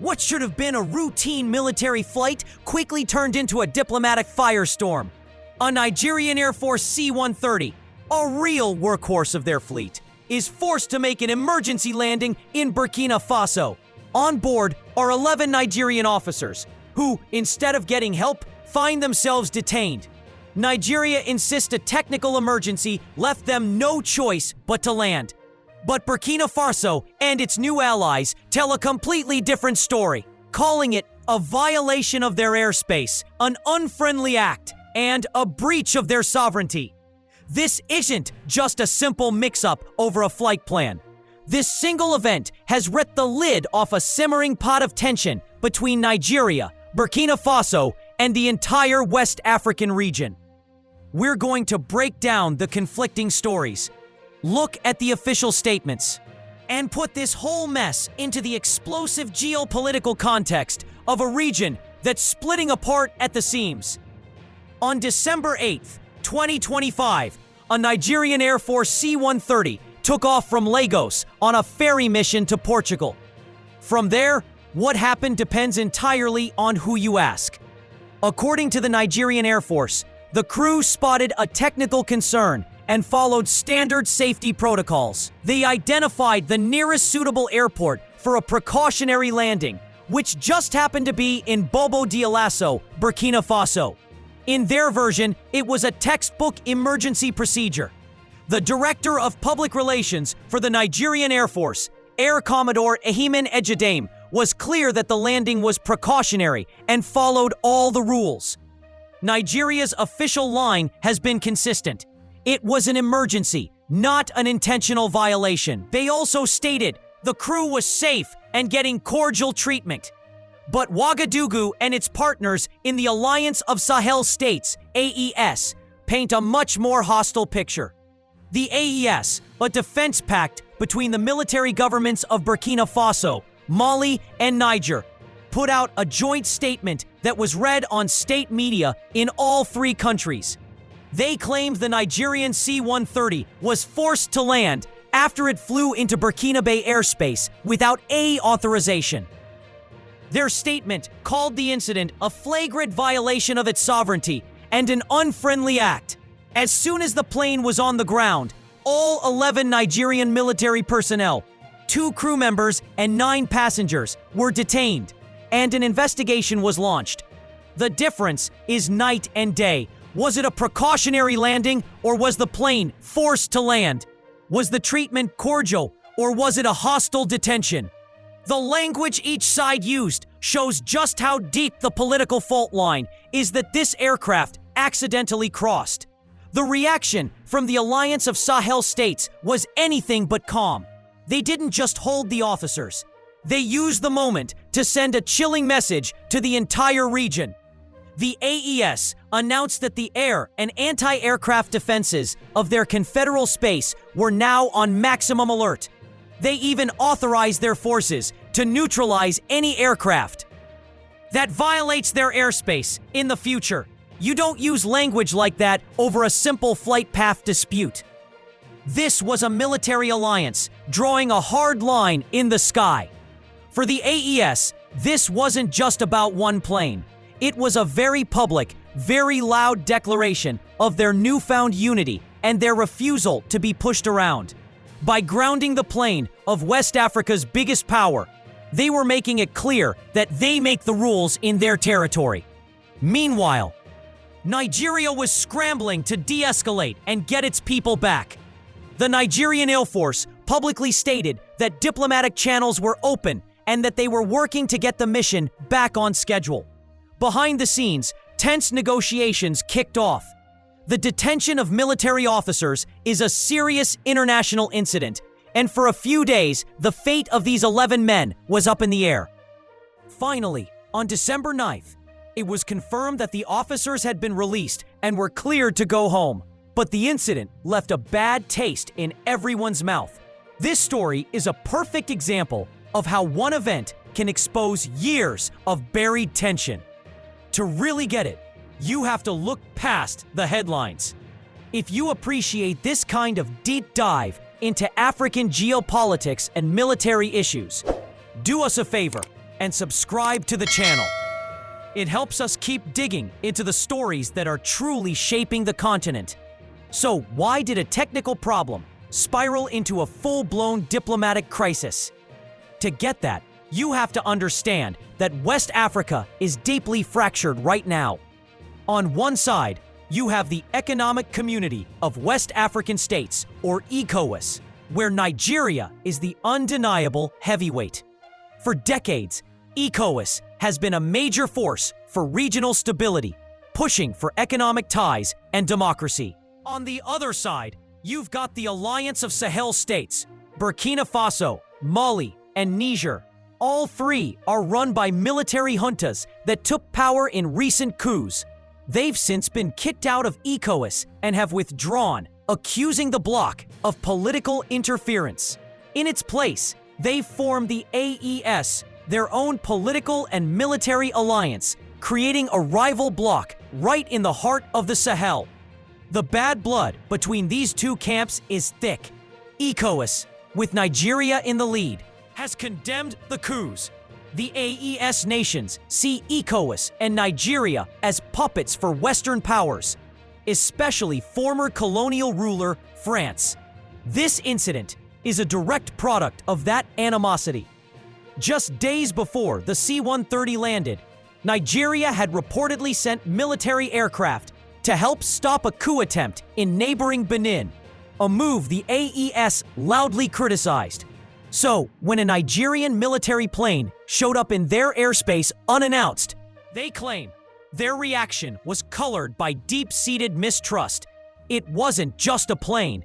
What should have been a routine military flight quickly turned into a diplomatic firestorm. A Nigerian Air Force C-130, a real workhorse of their fleet, is forced to make an emergency landing in Burkina Faso. On board are 11 Nigerian officers who, instead of getting help, find themselves detained. Nigeria insists a technical emergency left them no choice but to land. But Burkina Faso and its new allies tell a completely different story, calling it a violation of their airspace, an unfriendly act, and a breach of their sovereignty. This isn't just a simple mix-up over a flight plan. This single event has ripped the lid off a simmering pot of tension between Nigeria, Burkina Faso, and the entire West African region. We're going to break down the conflicting stories, look at the official statements, and put this whole mess into the explosive geopolitical context of a region that's splitting apart at the seams. On December 8th, 2025, a Nigerian Air Force C-130 took off from Lagos on a ferry mission to Portugal. From there, what happened depends entirely on who you ask. According to the Nigerian Air Force, the crew spotted a technical concern and followed standard safety protocols. They identified the nearest suitable airport for a precautionary landing, which just happened to be in Bobo Dioulasso, Burkina Faso. In their version, it was a textbook emergency procedure. The Director of Public Relations for the Nigerian Air Force, Air Commodore Ehiman Ejidame, was clear that the landing was precautionary and followed all the rules. Nigeria's official line has been consistent. It was an emergency, not an intentional violation. They also stated the crew was safe and getting cordial treatment. But Ouagadougou and its partners in the Alliance of Sahel States, AES, paint a much more hostile picture. The AES, a defense pact between the military governments of Burkina Faso, Mali, and Niger, put out a joint statement that was read on state media in all three countries. They claimed the Nigerian C-130 was forced to land after it flew into Burkina Bay airspace without any authorization. Their statement called the incident a flagrant violation of its sovereignty and an unfriendly act. As soon as the plane was on the ground, all 11 Nigerian military personnel, 2 crew members, and 9 passengers were detained, and an investigation was launched. The difference is night and day. Was it a precautionary landing, or was the plane forced to land? Was the treatment cordial, or was it a hostile detention? The language each side used shows just how deep the political fault line is that this aircraft accidentally crossed. The reaction from the Alliance of Sahel States was anything but calm. They didn't just hold the officers. They used the moment to send a chilling message to the entire region. The AES announced that the air and anti-aircraft defenses of their confederal space were now on maximum alert. They even authorized their forces to neutralize any aircraft that violates their airspace in the future. You don't use language like that over a simple flight path dispute. This was a military alliance drawing a hard line in the sky. For the AES, this wasn't just about one plane. It was a very public, very loud declaration of their newfound unity and their refusal to be pushed around. By grounding the plane of West Africa's biggest power, they were making it clear that they make the rules in their territory. Meanwhile, Nigeria was scrambling to de-escalate and get its people back. The Nigerian Air Force publicly stated that diplomatic channels were open and that they were working to get the mission back on schedule. Behind the scenes, tense negotiations kicked off. The detention of military officers is a serious international incident, and for a few days, the fate of these 11 men was up in the air. Finally, on December 9th, it was confirmed that the officers had been released and were cleared to go home. But the incident left a bad taste in everyone's mouth. This story is a perfect example of how one event can expose years of buried tension. To really get it, you have to look past the headlines. If you appreciate this kind of deep dive into African geopolitics and military issues, do us a favor and subscribe to the channel. It helps us keep digging into the stories that are truly shaping the continent. So, why did a technical problem spiral into a full-blown diplomatic crisis? To get that, you have to understand that West Africa is deeply fractured right now. On one side, you have the Economic Community of West African States, or ECOWAS, where Nigeria is the undeniable heavyweight. For decades, ECOWAS has been a major force for regional stability, pushing for economic ties and democracy. On the other side, you've got the Alliance of Sahel States, Burkina Faso, Mali, and Niger. All three are run by military juntas that took power in recent coups. They've since been kicked out of ECOWAS and have withdrawn, accusing the bloc of political interference. In its place, they've formed the AES, their own political and military alliance, creating a rival bloc right in the heart of the Sahel. The bad blood between these two camps is thick. ECOWAS, with Nigeria in the lead, has condemned the coups. The AES nations see ECOWAS and Nigeria as puppets for Western powers, especially former colonial ruler France. This incident is a direct product of that animosity. Just days before the C-130 landed, Nigeria had reportedly sent military aircraft to help stop a coup attempt in neighboring Benin, a move the AES loudly criticized. So, when a Nigerian military plane showed up in their airspace unannounced, they claim their reaction was colored by deep-seated mistrust. It wasn't just a plane.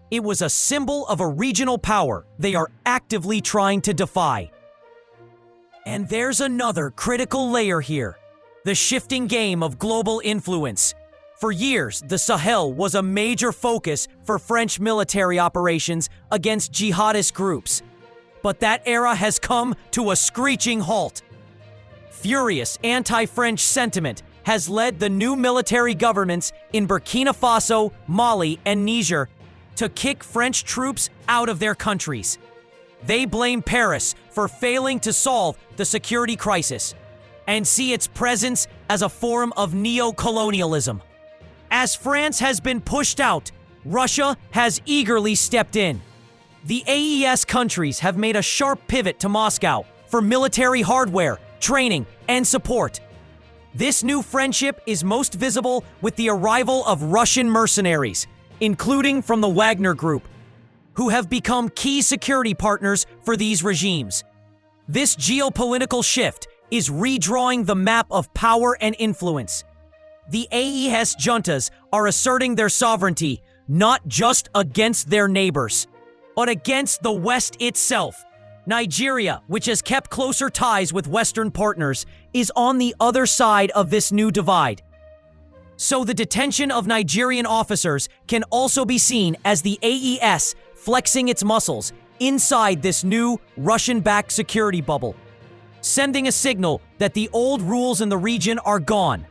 It was a symbol of a regional power they are actively trying to defy. And there's another critical layer here: the shifting game of global influence. For years, the Sahel was a major focus for French military operations against jihadist groups. But that era has come to a screeching halt. Furious anti-French sentiment has led the new military governments in Burkina Faso, Mali, and Niger to kick French troops out of their countries. They blame Paris for failing to solve the security crisis and see its presence as a form of neo-colonialism. As France has been pushed out, Russia has eagerly stepped in. The AES countries have made a sharp pivot to Moscow for military hardware, training, and support. This new friendship is most visible with the arrival of Russian mercenaries, including from the Wagner Group, who have become key security partners for these regimes. This geopolitical shift is redrawing the map of power and influence. The AES juntas are asserting their sovereignty not just against their neighbors, but against the West itself. Nigeria, which has kept closer ties with Western partners, is on the other side of this new divide. So the detention of Nigerian officers can also be seen as the AES flexing its muscles inside this new Russian-backed security bubble, sending a signal that the old rules in the region are gone.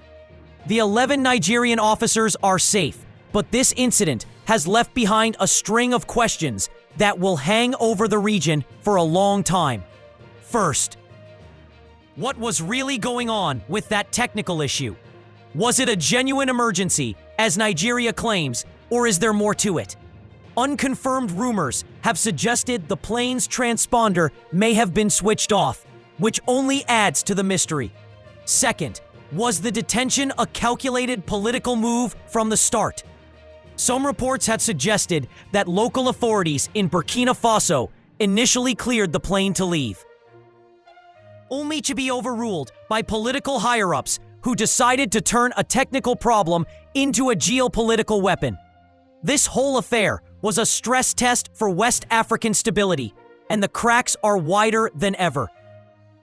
The 11 Nigerian officers are safe, but this incident has left behind a string of questions that will hang over the region for a long time. First, what was really going on with that technical issue? Was it a genuine emergency, as Nigeria claims, or is there more to it? Unconfirmed rumors have suggested the plane's transponder may have been switched off, which only adds to the mystery. Second, was the detention a calculated political move from the start? Some reports had suggested that local authorities in Burkina Faso initially cleared the plane to leave, only to be overruled by political higher-ups who decided to turn a technical problem into a geopolitical weapon. This whole affair was a stress test for West African stability, and the cracks are wider than ever.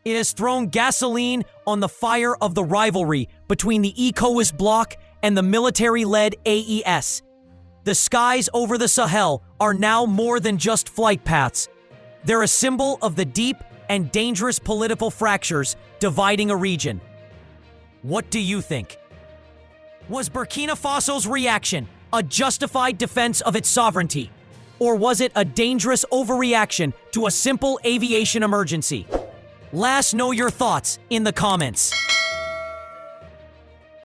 It has thrown gasoline on the fire of the rivalry between the ECOWAS bloc and the military-led AES. The skies over the Sahel are now more than just flight paths. They're a symbol of the deep and dangerous political fractures dividing a region. What do you think? Was Burkina Faso's reaction a justified defense of its sovereignty? Or was it a dangerous overreaction to a simple aviation emergency? Let us know your thoughts in the comments.